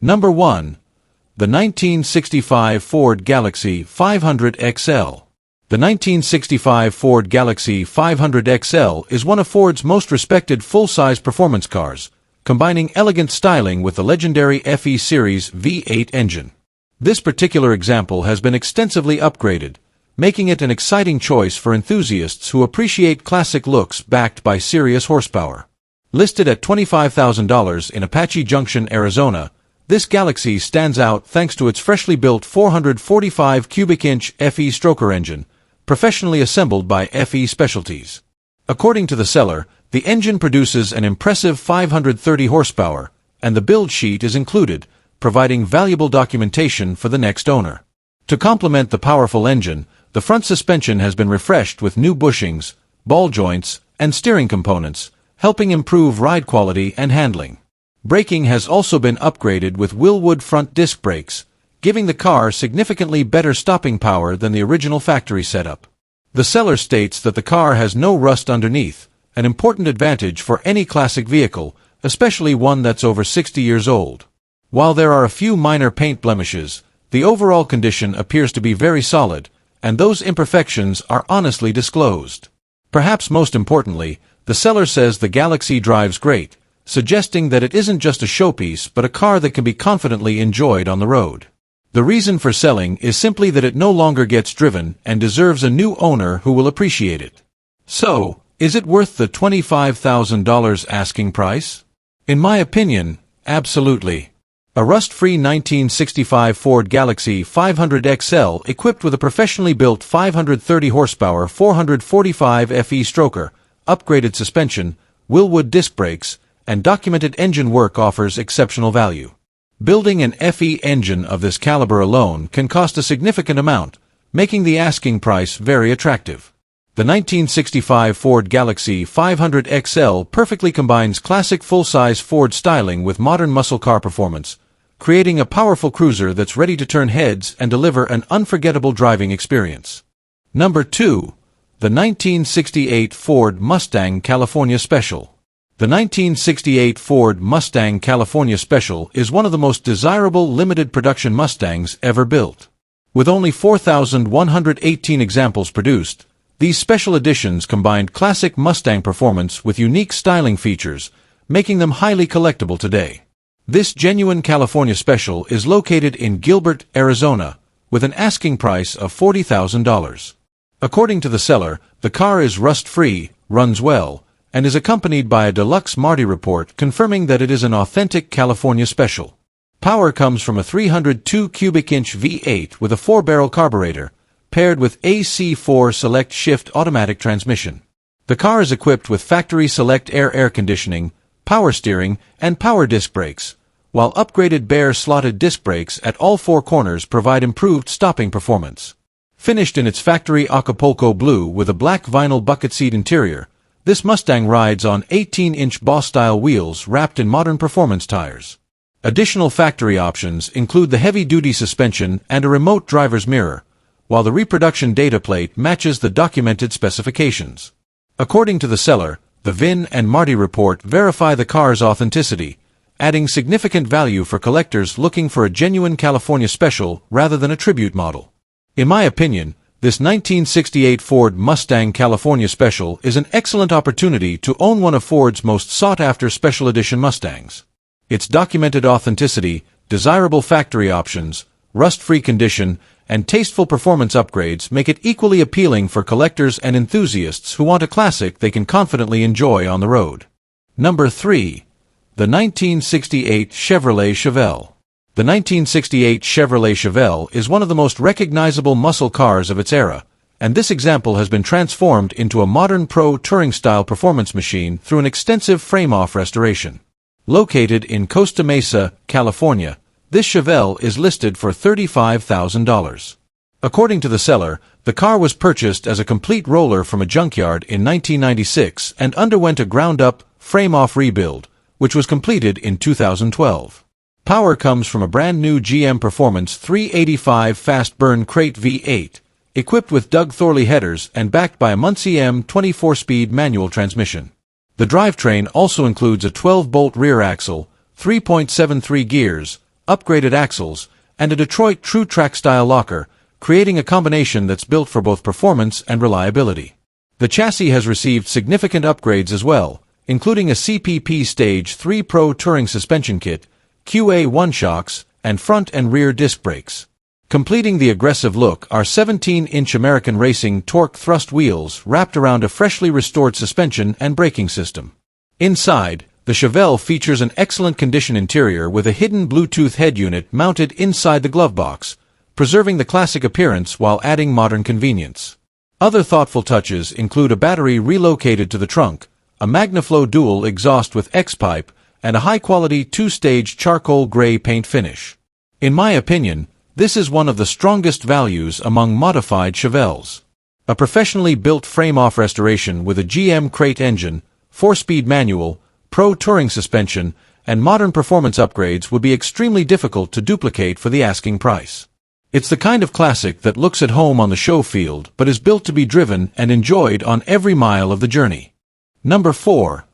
Number 1. The 1965 Ford Galaxie 500 XL. The 1965 Ford Galaxie 500 XL is one of Ford's most respected full-size performance cars, combining elegant styling with the legendary FE Series V8 engine. This particular example has been extensively upgraded, making it an exciting choice for enthusiasts who appreciate classic looks backed by serious horsepower. Listed at $25,000 in Apache Junction, Arizona, this Galaxie stands out thanks to its freshly built 445 cubic inch FE stroker engine, professionally assembled by FE Specialties. According to the seller, the engine produces an impressive 530 horsepower, and the build sheet is included, providing valuable documentation for the next owner. To complement the powerful engine, the front suspension has been refreshed with new bushings, ball joints, and steering components, helping improve ride quality and handling. Braking has also been upgraded with Wilwood front disc brakes, giving the car significantly better stopping power than the original factory setup. The seller states that the car has no rust underneath, an important advantage for any classic vehicle, especially one that's over 60 years old. While there are a few minor paint blemishes, the overall condition appears to be very solid, and those imperfections are honestly disclosed. Perhaps most importantly, the seller says the Galaxie drives great, suggesting that it isn't just a showpiece but a car that can be confidently enjoyed on the road. The reason for selling is simply that it no longer gets driven and deserves a new owner who will appreciate it. So, is it worth the $25,000 asking price? In my opinion, absolutely. A rust-free 1965 Ford Galaxie 500 XL equipped with a professionally built 530 horsepower 445 FE stroker, upgraded suspension, Wilwood disc brakes, and documented engine work offers exceptional value. Building an FE engine of this caliber alone can cost a significant amount, making the asking price very attractive. The 1965 Ford Galaxie 500 XL perfectly combines classic full-size Ford styling with modern muscle car performance, creating a powerful cruiser that's ready to turn heads and deliver an unforgettable driving experience. Number 2. The 1968 Ford Mustang California Special. The 1968 Ford Mustang California Special is one of the most desirable limited production Mustangs ever built. With only 4,118 examples produced, these special editions combined classic Mustang performance with unique styling features, making them highly collectible today. This genuine California Special is located in Gilbert, Arizona, with an asking price of $40,000. According to the seller, the car is rust-free, runs well, and is accompanied by a deluxe Marti report confirming that it is an authentic California Special. Power comes from a 302 cubic inch V8 with a 4-barrel carburetor, paired with AC4 Select Shift automatic transmission. The car is equipped with factory Select air conditioning, power steering, and power disc brakes, while upgraded bare slotted disc brakes at all 4 corners provide improved stopping performance. Finished in its factory Acapulco blue with a black vinyl bucket seat interior, this Mustang rides on 18-inch Boss-style wheels wrapped in modern performance tires. Additional factory options include the heavy-duty suspension and a remote driver's mirror, while the reproduction data plate matches the documented specifications. According to the seller, the VIN and Marti report verify the car's authenticity, adding significant value for collectors looking for a genuine California Special rather than a tribute model. In my opinion, this 1968 Ford Mustang California Special is an excellent opportunity to own one of Ford's most sought-after special edition Mustangs. Its documented authenticity, desirable factory options, rust-free condition, and tasteful performance upgrades make it equally appealing for collectors and enthusiasts who want a classic they can confidently enjoy on the road. Number 3. The 1968 Chevrolet Chevelle. The 1968 Chevrolet Chevelle is one of the most recognizable muscle cars of its era, and this example has been transformed into a modern pro touring-style performance machine through an extensive frame-off restoration. Located in Costa Mesa, California, this Chevelle is listed for $35,000. According to the seller, the car was purchased as a complete roller from a junkyard in 1996 and underwent a ground-up, frame-off rebuild, which was completed in 2012. Power comes from a brand-new GM Performance 385 fast-burn crate V8, equipped with Doug Thorley headers and backed by a Muncie M 24-speed manual transmission. The drivetrain also includes a 12-bolt rear axle, 3.73 gears, upgraded axles, and a Detroit True Track-style locker, creating a combination that's built for both performance and reliability. The chassis has received significant upgrades as well, including a CPP Stage 3 Pro Touring Suspension Kit, QA1 shocks, and front and rear disc brakes. Completing the aggressive look are 17-inch American Racing torque thrust wheels wrapped around a freshly restored suspension and braking system. Inside, the Chevelle features an excellent condition interior with a hidden Bluetooth head unit mounted inside the glove box, preserving the classic appearance while adding modern convenience. Other thoughtful touches include a battery relocated to the trunk, a MagnaFlow dual exhaust with X-pipe, and a high-quality two-stage charcoal gray paint finish. In my opinion, this is one of the strongest values among modified Chevelles. A professionally built frame-off restoration with a GM crate engine, 4-speed manual, Pro Touring suspension, and modern performance upgrades would be extremely difficult to duplicate for the asking price. It's the kind of classic that looks at home on the show field but is built to be driven and enjoyed on every mile of the journey. Number 4.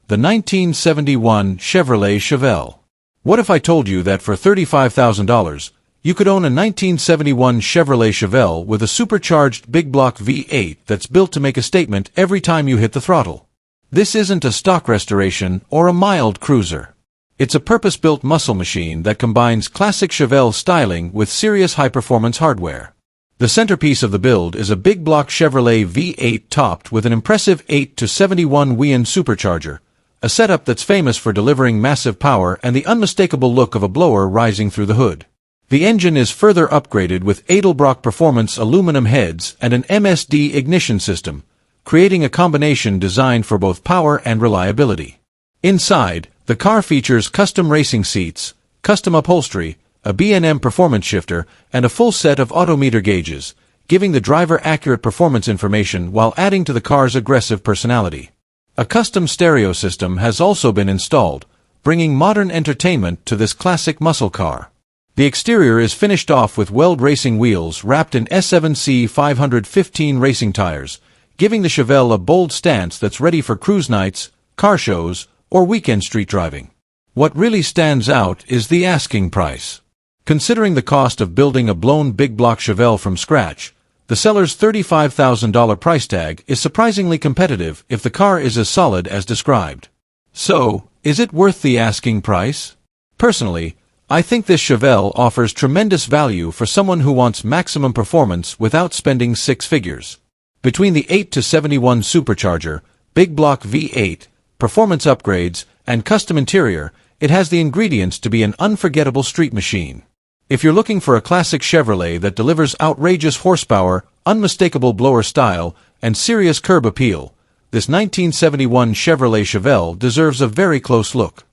The 1971 Chevrolet Chevelle. What if I told you that for $35,000, you could own a 1971 Chevrolet Chevelle with a supercharged big block V8 that's built to make a statement every time you hit the throttle? This isn't a stock restoration or a mild cruiser. It's a purpose-built muscle machine that combines classic Chevelle styling with serious high-performance hardware. The centerpiece of the build is a big block Chevrolet V8 topped with an impressive 8-71 Wian supercharger, a setup that's famous for delivering massive power and the unmistakable look of a blower rising through the hood. The engine is further upgraded with Edelbrock Performance aluminum heads and an MSD ignition system, creating a combination designed for both power and reliability. Inside, the car features custom racing seats, custom upholstery, a B&M performance shifter, and a full set of odometer gauges, giving the driver accurate performance information while adding to the car's aggressive personality. A custom stereo system has also been installed, bringing modern entertainment to this classic muscle car. The exterior is finished off with Weld racing wheels wrapped in S7C 515 racing tires, giving the Chevelle a bold stance that's ready for cruise nights, car shows, or weekend street driving. What really stands out is the asking price. Considering the cost of building a blown big block Chevelle from scratch, the seller's $35,000 price tag is surprisingly competitive if the car is as solid as described. So, is it worth the asking price? Personally, I think this Chevelle offers tremendous value for someone who wants maximum performance without spending six figures. Between the 8-71 supercharger, big block V8, performance upgrades, and custom interior, it has the ingredients to be an unforgettable street machine. If you're looking for a classic Chevrolet that delivers outrageous horsepower, unmistakable blower style, and serious curb appeal, this 1971 Chevrolet Chevelle deserves a very close look.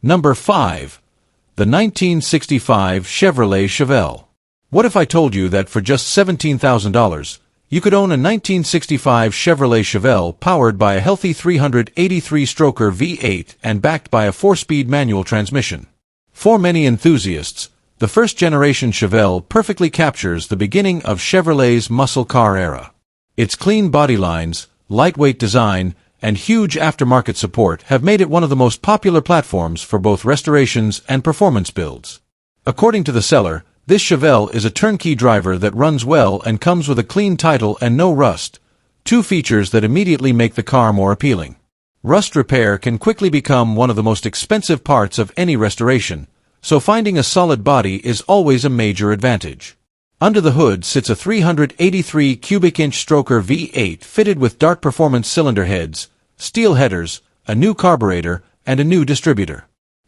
Number 5. The 1965 Chevrolet Chevelle. What if I told you that for just $17,000, you could own a 1965 Chevrolet Chevelle powered by a healthy 383-stroker V8 and backed by a 4-speed manual transmission? For many enthusiasts, the first-generation Chevelle perfectly captures the beginning of Chevrolet's muscle car era. Its clean body lines, lightweight design, and huge aftermarket support have made it one of the most popular platforms for both restorations and performance builds. According to the seller, this Chevelle is a turnkey driver that runs well and comes with a clean title and no rust, two features that immediately make the car more appealing. Rust repair can quickly become one of the most expensive parts of any restoration, so finding a solid body is always a major advantage. Under the hood sits a 383 cubic inch stroker V8 fitted with Dart Performance cylinder heads, steel headers, a new carburetor, and a new distributor.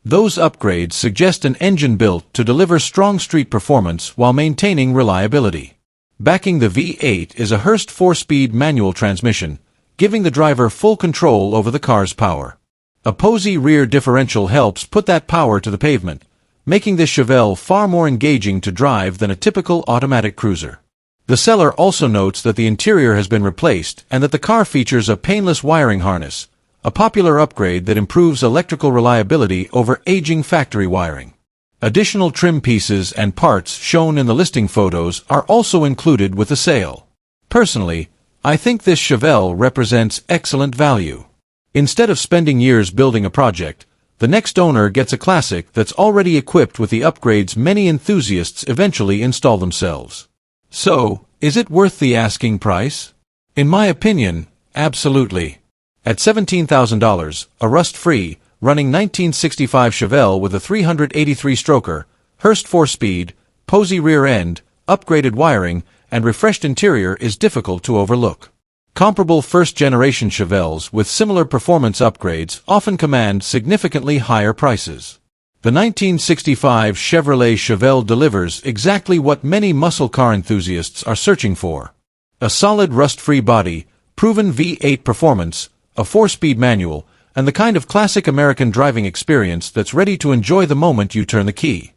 Those upgrades suggest an engine built to deliver strong street performance while maintaining reliability. Backing the V8 is a Hurst 4-speed manual transmission, giving the driver full control over the car's power. A Posey rear differential helps put that power to the pavement, making this Chevelle far more engaging to drive than a typical automatic cruiser. The seller also notes that the interior has been replaced and that the car features a painless wiring harness, a popular upgrade that improves electrical reliability over aging factory wiring. Additional trim pieces and parts shown in the listing photos are also included with the sale. Personally, I think this Chevelle represents excellent value. Instead of spending years building a project, The next owner gets a classic that's already equipped with the upgrades many enthusiasts eventually install themselves. So, is it worth the asking price? In my opinion, absolutely. At $17,000, a rust-free, running 1965 Chevelle with a 383-stroker, Hurst 4-speed, posy rear end, upgraded wiring, and refreshed interior is difficult to overlook. Comparable first-generation Chevelles with similar performance upgrades often command significantly higher prices. The 1965 Chevrolet Chevelle delivers exactly what many muscle car enthusiasts are searching for. A solid rust-free body, proven V8 performance, a 4-speed manual, and the kind of classic American driving experience that's ready to enjoy the moment you turn the key.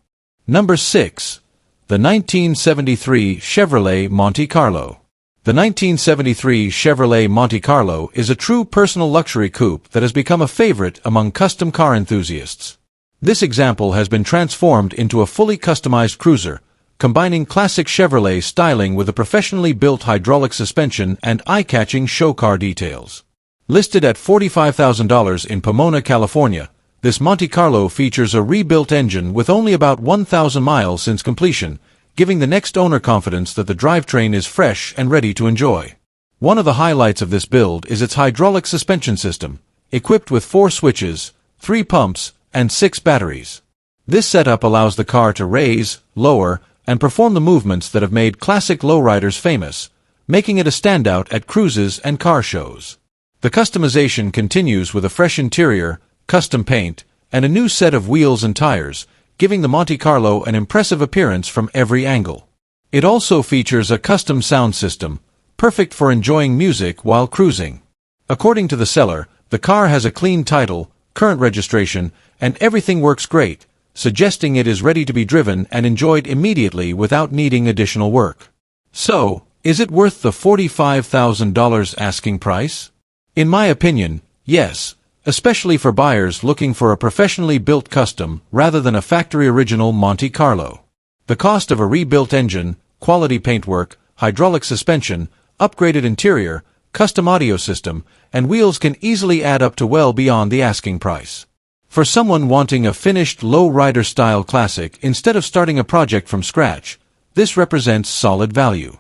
Number 6. The 1973 Chevrolet Monte Carlo. The 1973 Chevrolet Monte Carlo is a true personal luxury coupe that has become a favorite among custom car enthusiasts. This example has been transformed into a fully customized cruiser, combining classic Chevrolet styling with a professionally built hydraulic suspension and eye-catching show car details. Listed at $45,000 in Pomona, California, this Monte Carlo features a rebuilt engine with only about 1,000 miles since completion, giving the next owner confidence that the drivetrain is fresh and ready to enjoy. One of the highlights of this build is its hydraulic suspension system, equipped with 4 switches, 3 pumps, and 6 batteries. This setup allows the car to raise, lower, and perform the movements that have made classic lowriders famous, making it a standout at cruises and car shows. The customization continues with a fresh interior, custom paint, and a new set of wheels and tires, giving the Monte Carlo an impressive appearance from every angle. It also features a custom sound system, perfect for enjoying music while cruising. According to the seller, the car has a clean title, current registration, and everything works great, suggesting it is ready to be driven and enjoyed immediately without needing additional work. So, is it worth the $45,000 asking price? In my opinion, yes, especially for buyers looking for a professionally built custom rather than a factory original Monte Carlo. The cost of a rebuilt engine, quality paintwork, hydraulic suspension, upgraded interior, custom audio system, and wheels can easily add up to well beyond the asking price. For someone wanting a finished low-rider style classic instead of starting a project from scratch, this represents solid value.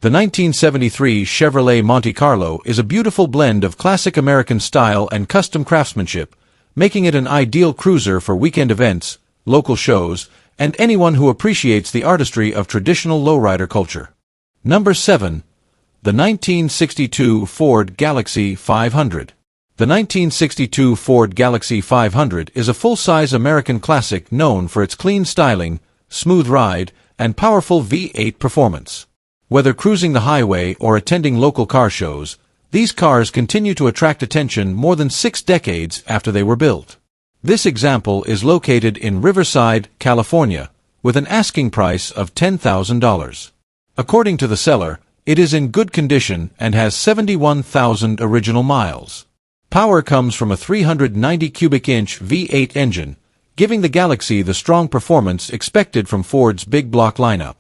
The 1973 Chevrolet Monte Carlo is a beautiful blend of classic American style and custom craftsmanship, making it an ideal cruiser for weekend events, local shows, and anyone who appreciates the artistry of traditional lowrider culture. Number 7. The 1962 Ford Galaxie 500. The 1962 Ford Galaxie 500 is a full-size American classic known for its clean styling, smooth ride, and powerful V8 performance. Whether cruising the highway or attending local car shows, these cars continue to attract attention more than 6 decades after they were built. This example is located in Riverside, California, with an asking price of $10,000. According to the seller, it is in good condition and has 71,000 original miles. Power comes from a 390 cubic inch V8 engine, giving the Galaxie the strong performance expected from Ford's big block lineup.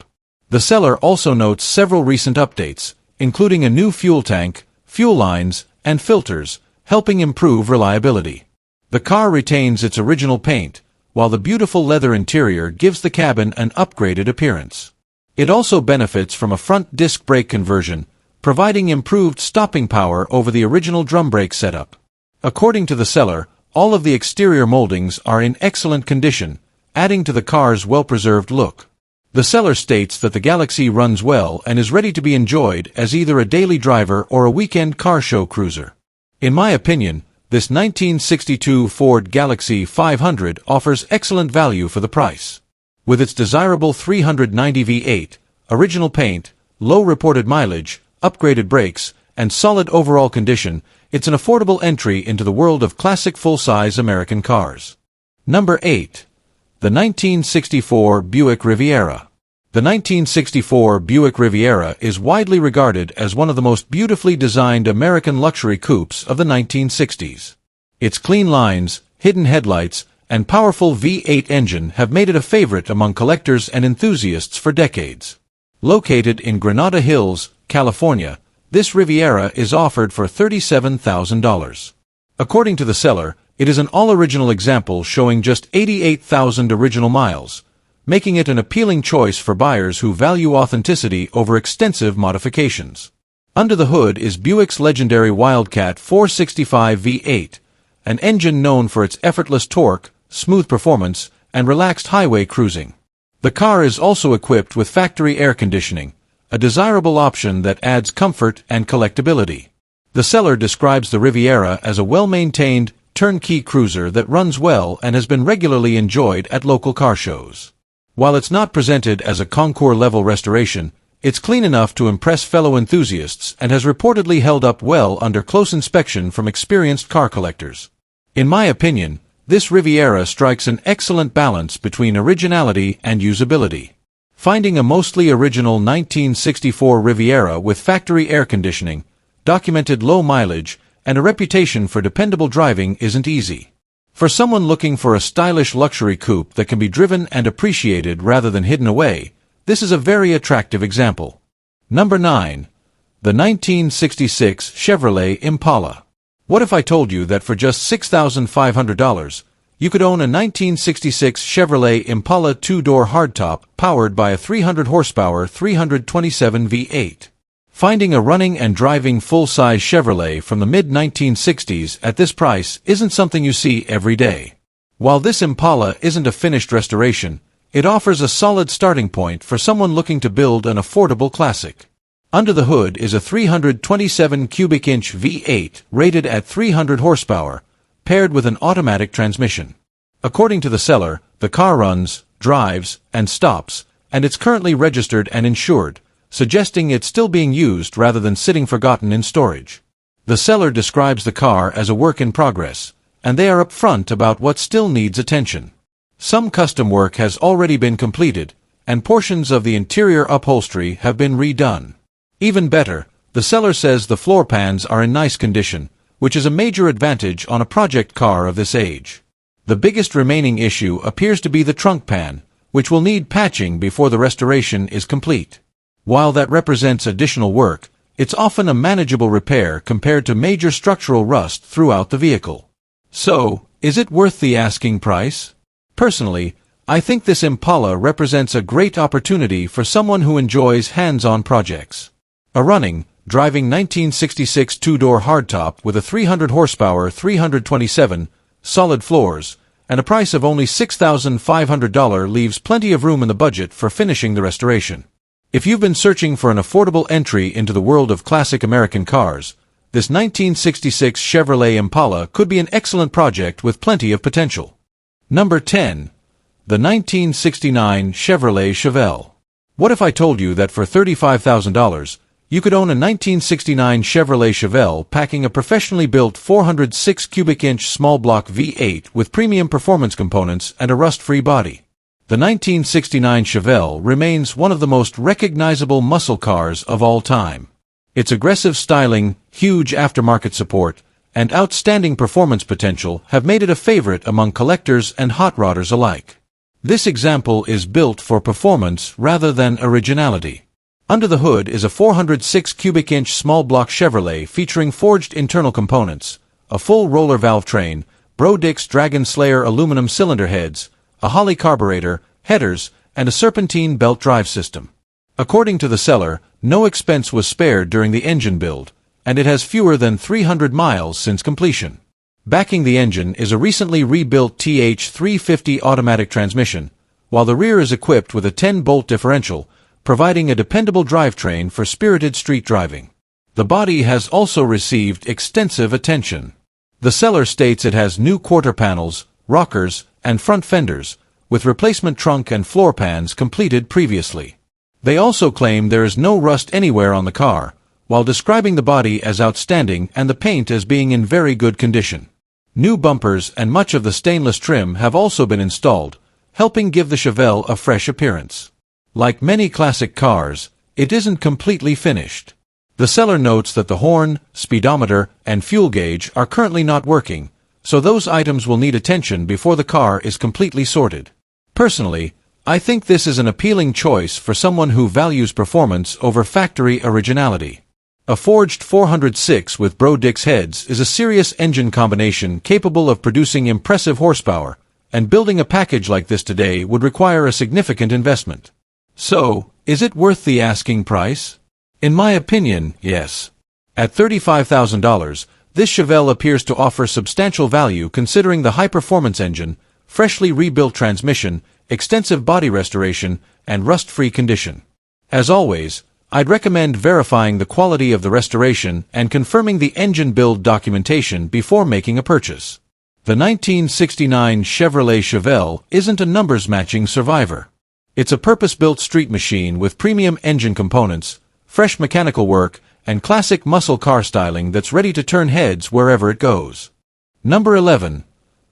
The seller also notes several recent updates, including a new fuel tank, fuel lines, and filters, helping improve reliability. The car retains its original paint, while the beautiful leather interior gives the cabin an upgraded appearance. It also benefits from a front disc brake conversion, providing improved stopping power over the original drum brake setup. According to the seller, all of the exterior moldings are in excellent condition, adding to the car's well-preserved look. The seller states that the Galaxie runs well and is ready to be enjoyed as either a daily driver or a weekend car show cruiser. In my opinion, this 1962 Ford Galaxie 500 offers excellent value for the price. With its desirable 390 V8, original paint, low reported mileage, upgraded brakes, and solid overall condition, it's an affordable entry into the world of classic full-size American cars. Number 8. The 1964 Buick Riviera. The 1964 Buick Riviera is widely regarded as one of the most beautifully designed American luxury coupes of the 1960s. Its clean lines, hidden headlights, and powerful V8 engine have made it a favorite among collectors and enthusiasts for decades. Located in Granada Hills, California, this Riviera is offered for $37,000. According to the seller, It is an all-original example showing just 88,000 original miles, making it an appealing choice for buyers who value authenticity over extensive modifications. Under the hood is Buick's legendary Wildcat 465 V8, an engine known for its effortless torque, smooth performance, and relaxed highway cruising. The car is also equipped with factory air conditioning, a desirable option that adds comfort and collectability. The seller describes the Riviera as a well-maintained, turnkey cruiser that runs well and has been regularly enjoyed at local car shows. While it's not presented as a Concours-level restoration, it's clean enough to impress fellow enthusiasts and has reportedly held up well under close inspection from experienced car collectors. In my opinion, this Riviera strikes an excellent balance between originality and usability. Finding a mostly original 1964 Riviera with factory air conditioning, documented low mileage, and a reputation for dependable driving isn't easy. For someone looking for a stylish luxury coupe that can be driven and appreciated rather than hidden away, this is a very attractive example. Number 9. The 1966 Chevrolet Impala. What if I told you that for just $6,500, you could own a 1966 Chevrolet Impala two-door hardtop powered by a 300 horsepower 327 V8? Finding a running and driving full-size Chevrolet from the mid-1960s at this price isn't something you see every day. While this Impala isn't a finished restoration, it offers a solid starting point for someone looking to build an affordable classic. Under the hood is a 327 cubic inch V8 rated at 300 horsepower, paired with an automatic transmission. According to the seller, the car runs, drives, and stops, and it's currently registered and insured, suggesting it's still being used rather than sitting forgotten in storage. The seller describes the car as a work in progress, and they are upfront about what still needs attention. Some custom work has already been completed, and portions of the interior upholstery have been redone. Even better, the seller says the floor pans are in nice condition, which is a major advantage on a project car of this age. The biggest remaining issue appears to be the trunk pan, which will need patching before the restoration is complete. While that represents additional work, it's often a manageable repair compared to major structural rust throughout the vehicle. So, is it worth the asking price? Personally, I think this Impala represents a great opportunity for someone who enjoys hands-on projects. A running, driving 1966 two-door hardtop with a 300 horsepower 327, solid floors, and a price of only $6,500 leaves plenty of room in the budget for finishing the restoration. If you've been searching for an affordable entry into the world of classic American cars, this 1966 Chevrolet Impala could be an excellent project with plenty of potential. Number 10. The 1969 Chevrolet Chevelle. What if I told you that for $35,000, you could own a 1969 Chevrolet Chevelle packing a professionally built 406 cubic inch small block V8 with premium performance components and a rust-free body? The 1969 Chevelle remains one of the most recognizable muscle cars of all time. Its aggressive styling, huge aftermarket support, and outstanding performance potential have made it a favorite among collectors and hot rodders alike. This example is built for performance rather than originality. Under the hood is a 406 cubic inch small block Chevrolet featuring forged internal components, a full roller valve train, Brodix Dragon Slayer aluminum cylinder heads, a Holley carburetor, headers, and a serpentine belt drive system. According to the seller, no expense was spared during the engine build, and it has fewer than 300 miles since completion. Backing the engine is a recently rebuilt TH350 automatic transmission, while the rear is equipped with a 10-bolt differential, providing a dependable drivetrain for spirited street driving. The body has also received extensive attention. The seller states it has new quarter panels, rockers, and front fenders, with replacement trunk and floor pans completed previously. They also claim there is no rust anywhere on the car, while describing the body as outstanding and the paint as being in very good condition. New bumpers and much of the stainless trim have also been installed, helping give the Chevelle a fresh appearance. Like many classic cars, it isn't completely finished. The seller notes that the horn, speedometer, and fuel gauge are currently not working, so those items will need attention before the car is completely sorted. Personally, I think this is an appealing choice for someone who values performance over factory originality. A forged 406 with Bro-Dix heads is a serious engine combination capable of producing impressive horsepower, and building a package like this today would require a significant investment. So, is it worth the asking price? In my opinion, yes. At $35,000, this Chevelle appears to offer substantial value considering the high-performance engine, freshly rebuilt transmission, extensive body restoration, and rust-free condition. As always, I'd recommend verifying the quality of the restoration and confirming the engine build documentation before making a purchase. The 1969 Chevrolet Chevelle isn't a numbers-matching survivor. It's a purpose-built street machine with premium engine components, fresh mechanical work, and classic muscle car styling that's ready to turn heads wherever it goes. Number 11.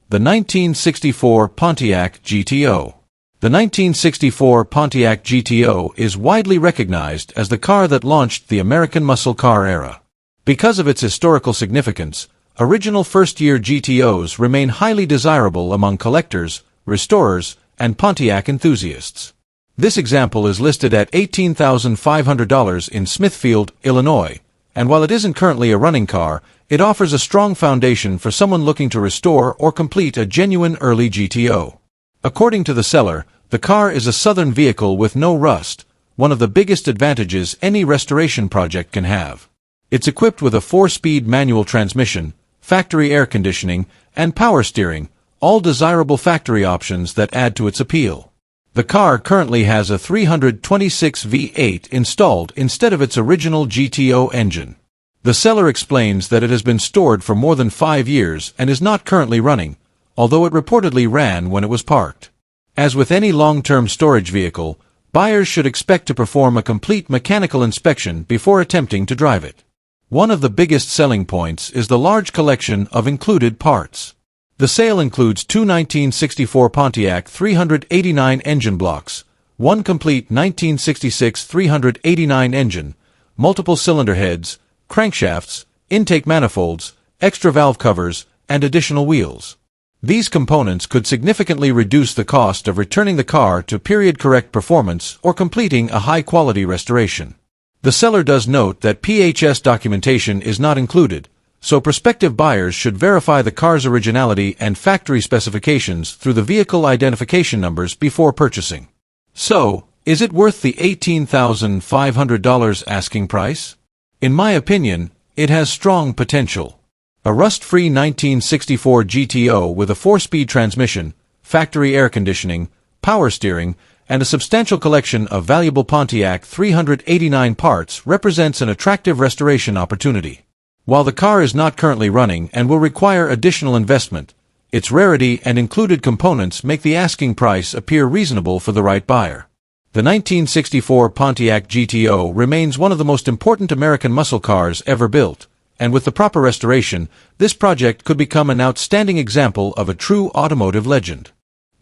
The 1964 Pontiac GTO. The 1964 Pontiac GTO is widely recognized as the car that launched the American muscle car era. Because of its historical significance, original first-year GTOs remain highly desirable among collectors, restorers, and Pontiac enthusiasts. This example is listed at $18,500 in Smithfield, Illinois, and while it isn't currently a running car, it offers a strong foundation for someone looking to restore or complete a genuine early GTO. According to the seller, the car is a southern vehicle with no rust, one of the biggest advantages any restoration project can have. It's equipped with a 4-speed manual transmission, factory air conditioning, and power steering, all desirable factory options that add to its appeal. The car currently has a 326 V8 installed instead of its original GTO engine. The seller explains that it has been stored for more than 5 years and is not currently running, although it reportedly ran when it was parked. As with any long-term storage vehicle, buyers should expect to perform a complete mechanical inspection before attempting to drive it. One of the biggest selling points is the large collection of included parts. The sale includes 2 1964 Pontiac 389 engine blocks, one complete 1966 389 engine, multiple cylinder heads, crankshafts, intake manifolds, extra valve covers, and additional wheels. These components could significantly reduce the cost of returning the car to period-correct performance or completing a high-quality restoration. The seller does note that PHS documentation is not included, so prospective buyers should verify the car's originality and factory specifications through the vehicle identification numbers before purchasing. So, is it worth the $18,500 asking price? In my opinion, it has strong potential. A rust-free 1964 GTO with a 4-speed transmission, factory air conditioning, power steering, and a substantial collection of valuable Pontiac 389 parts represents an attractive restoration opportunity. While the car is not currently running and will require additional investment, its rarity and included components make the asking price appear reasonable for the right buyer. The 1964 Pontiac GTO remains one of the most important American muscle cars ever built, and with the proper restoration, this project could become an outstanding example of a true automotive legend.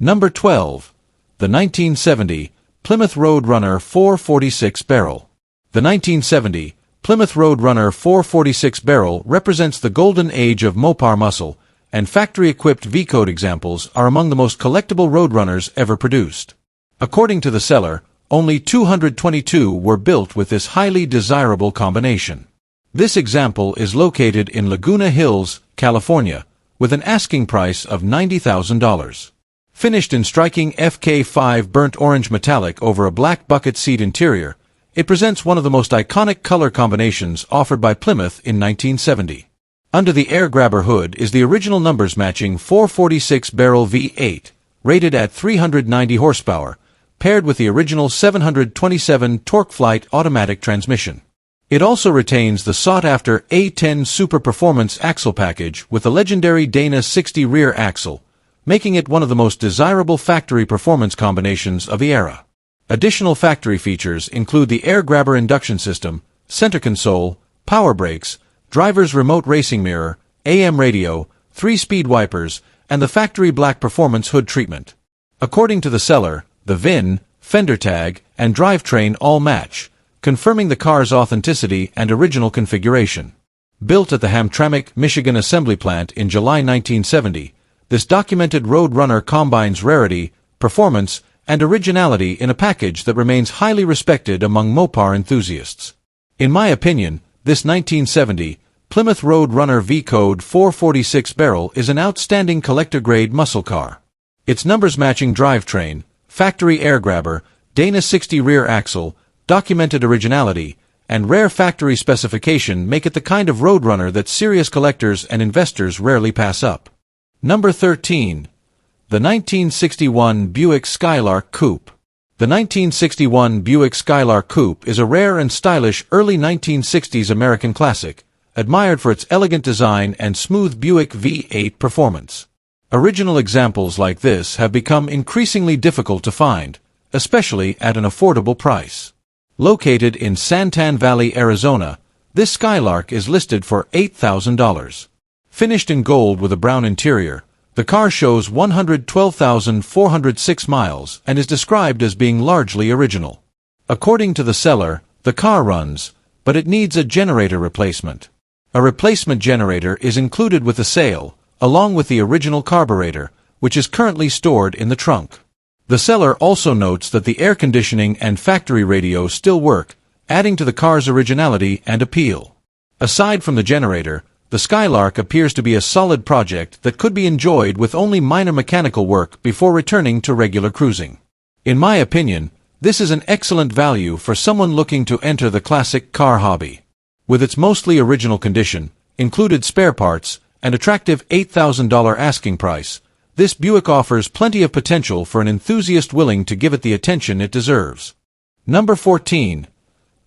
Number 12. The 1970 Plymouth Roadrunner 446 barrel. The 1970 Plymouth Roadrunner 446 barrel represents the golden age of Mopar muscle, and factory-equipped V-Code examples are among the most collectible Roadrunners ever produced. According to the seller, only 222 were built with this highly desirable combination. This example is located in Laguna Hills, California, with an asking price of $90,000. Finished in striking FK5 burnt orange metallic over a black bucket seat interior, it presents one of the most iconic color combinations offered by Plymouth in 1970. Under the air grabber hood is the original numbers matching 446 barrel V8, rated at 390 horsepower, paired with the original 727 torque flight automatic transmission. It also retains the sought-after A10 Super Performance axle package with the legendary Dana 60 rear axle, making it one of the most desirable factory performance combinations of the era. Additional factory features include the air grabber induction system, center console, power brakes, driver's remote racing mirror, AM radio, 3-speed wipers, and the factory black performance hood treatment. According to the seller, the VIN, fender tag, and drivetrain all match, confirming the car's authenticity and original configuration. Built at the Hamtramck, Michigan assembly plant in July 1970, this documented Roadrunner combines rarity, performance, and originality in a package that remains highly respected among Mopar enthusiasts. In my opinion, This 1970 Plymouth roadrunner V-Code 446 barrel is an outstanding collector-grade muscle car. Its numbers-matching drivetrain, factory air grabber, Dana 60 rear axle, documented originality, and rare factory specification make it the kind of roadrunner that serious collectors and investors rarely pass up. Number 13. The 1961 Buick Skylark Coupe. The 1961 Buick Skylark Coupe is a rare and stylish early 1960s American classic, admired for its elegant design and smooth Buick V8 performance. Original examples like this have become increasingly difficult to find, especially at an affordable price. Located in Santan Valley, Arizona, this Skylark is listed for $8,000. Finished in gold with a brown interior, the car shows 112,406 miles and is described as being largely original. According to the seller, the car runs, but it needs a generator replacement. A replacement generator is included with the sale, along with the original carburetor, which is currently stored in the trunk. The seller also notes that the air conditioning and factory radio still work, adding to the car's originality and appeal. Aside from the generator, the Skylark appears to be a solid project that could be enjoyed with only minor mechanical work before returning to regular cruising. In my opinion, this is an excellent value for someone looking to enter the classic car hobby. With its mostly original condition, included spare parts, and attractive $8,000 asking price, this Buick offers plenty of potential for an enthusiast willing to give it the attention it deserves. Number 14.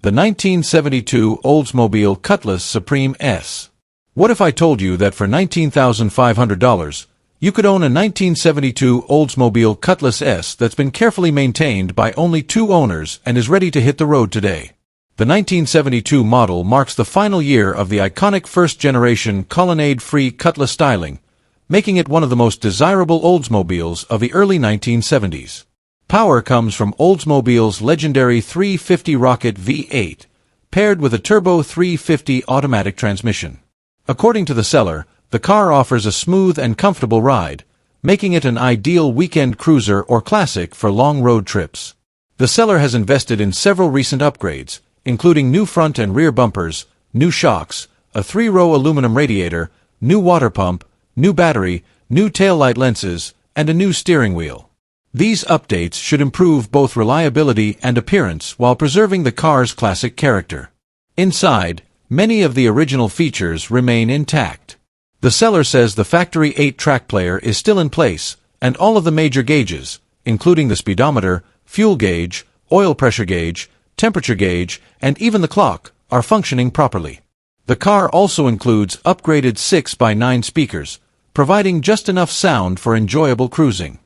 The 1972 Oldsmobile Cutlass Supreme S. What if I told you that for $19,500, you could own a 1972 Oldsmobile Cutlass S that's been carefully maintained by only 2 owners and is ready to hit the road today? The 1972 model marks the final year of the iconic first-generation colonnade-free Cutlass styling, making it one of the most desirable Oldsmobiles of the early 1970s. Power comes from Oldsmobile's legendary 350 Rocket V8, paired with a turbo 350 automatic transmission. According to the seller, the car offers a smooth and comfortable ride, making it an ideal weekend cruiser or classic for long road trips. The seller has invested in several recent upgrades, including new front and rear bumpers, new shocks, a 3-row aluminum radiator, new water pump, new battery, new taillight lenses, and a new steering wheel. These updates should improve both reliability and appearance while preserving the car's classic character. Inside, many of the original features remain intact. The seller says the factory 8-track player is still in place, and all of the major gauges, including the speedometer, fuel gauge, oil pressure gauge, temperature gauge, and even the clock, are functioning properly. The car also includes upgraded 6x9 speakers, providing just enough sound for enjoyable cruising.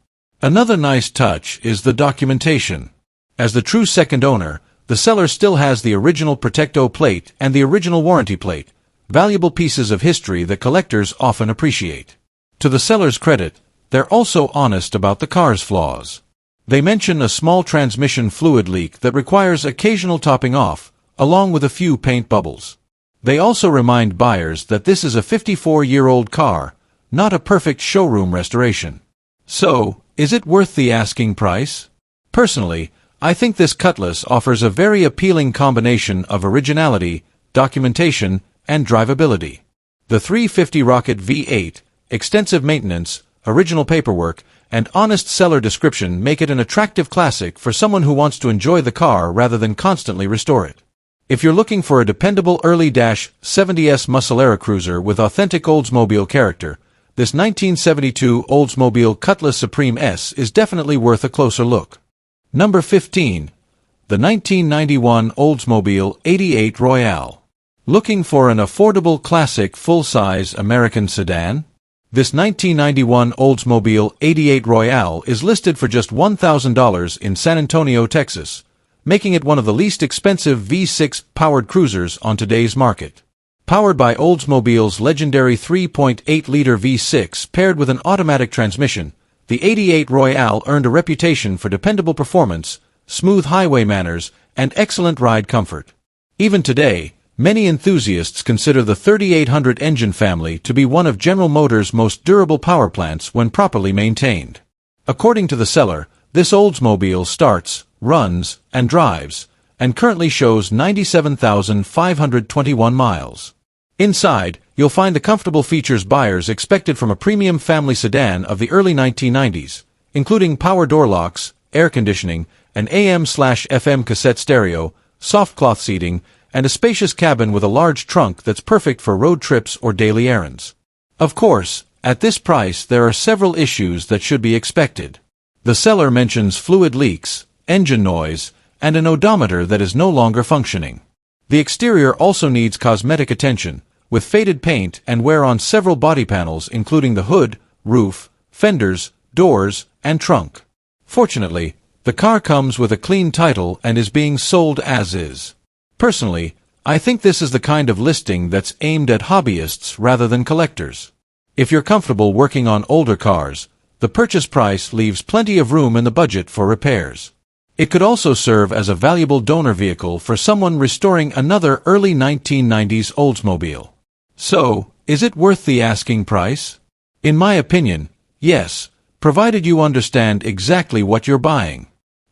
Another nice touch is the documentation. As the true second owner, the seller still has the original Protecto plate and the original warranty plate, valuable pieces of history that collectors often appreciate. To the seller's credit, they're also honest about the car's flaws. They mention a small transmission fluid leak that requires occasional topping off, along with a few paint bubbles. They also remind buyers that this is a 54-year-old car, not a perfect showroom restoration. So, is it worth the asking price? Personally, I think this Cutlass offers a very appealing combination of originality, documentation, and drivability. The 350 Rocket V8, extensive maintenance, original paperwork, and honest seller description make it an attractive classic for someone who wants to enjoy the car rather than constantly restore it. If you're looking for a dependable early -70s Muscle-era cruiser with authentic Oldsmobile character, this 1972 Oldsmobile Cutlass Supreme S is definitely worth a closer look. Number 15. The 1991 Oldsmobile 88 Royale. Looking for an affordable classic full-size American sedan? This 1991 Oldsmobile 88 Royale is listed for just $1,000 in San Antonio, Texas, making it one of the least expensive V6 powered cruisers on today's market. Powered by Oldsmobile's legendary 3.8-liter V6 paired with an automatic transmission, the 88 Royale earned a reputation for dependable performance, smooth highway manners, and excellent ride comfort. Even today, many enthusiasts consider the 3800 engine family to be one of General Motors' most durable power plants when properly maintained. According to the seller, this Oldsmobile starts, runs, and drives, and currently shows 97,521 miles. Inside, you'll find the comfortable features buyers expected from a premium family sedan of the early 1990s, including power door locks, air conditioning, an AM/FM cassette stereo, soft cloth seating, and a spacious cabin with a large trunk that's perfect for road trips or daily errands. Of course, at this price there are several issues that should be expected. The seller mentions fluid leaks, engine noise, and an odometer that is no longer functioning. The exterior also needs cosmetic attention, with faded paint and wear on several body panels including the hood, roof, fenders, doors, and trunk. Fortunately, the car comes with a clean title and is being sold as is. Personally, I think this is the kind of listing that's aimed at hobbyists rather than collectors. If you're comfortable working on older cars, the purchase price leaves plenty of room in the budget for repairs. It could also serve as a valuable donor vehicle for someone restoring another early 1990s Oldsmobile. So, is it worth the asking price? In my opinion, yes, provided you understand exactly what you're buying.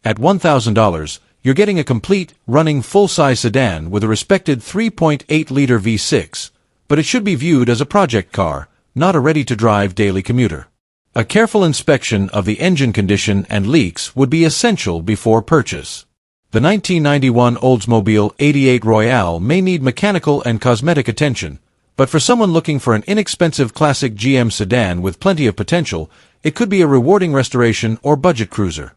At $1,000, you're getting a complete, running full-size sedan with a respected 3.8-liter V6, but it should be viewed as a project car, not a ready-to-drive daily commuter. A careful inspection of the engine condition and leaks would be essential before purchase. The 1991 Oldsmobile 88 Royale may need mechanical and cosmetic attention, but for someone looking for an inexpensive classic GM sedan with plenty of potential, it could be a rewarding restoration or budget cruiser.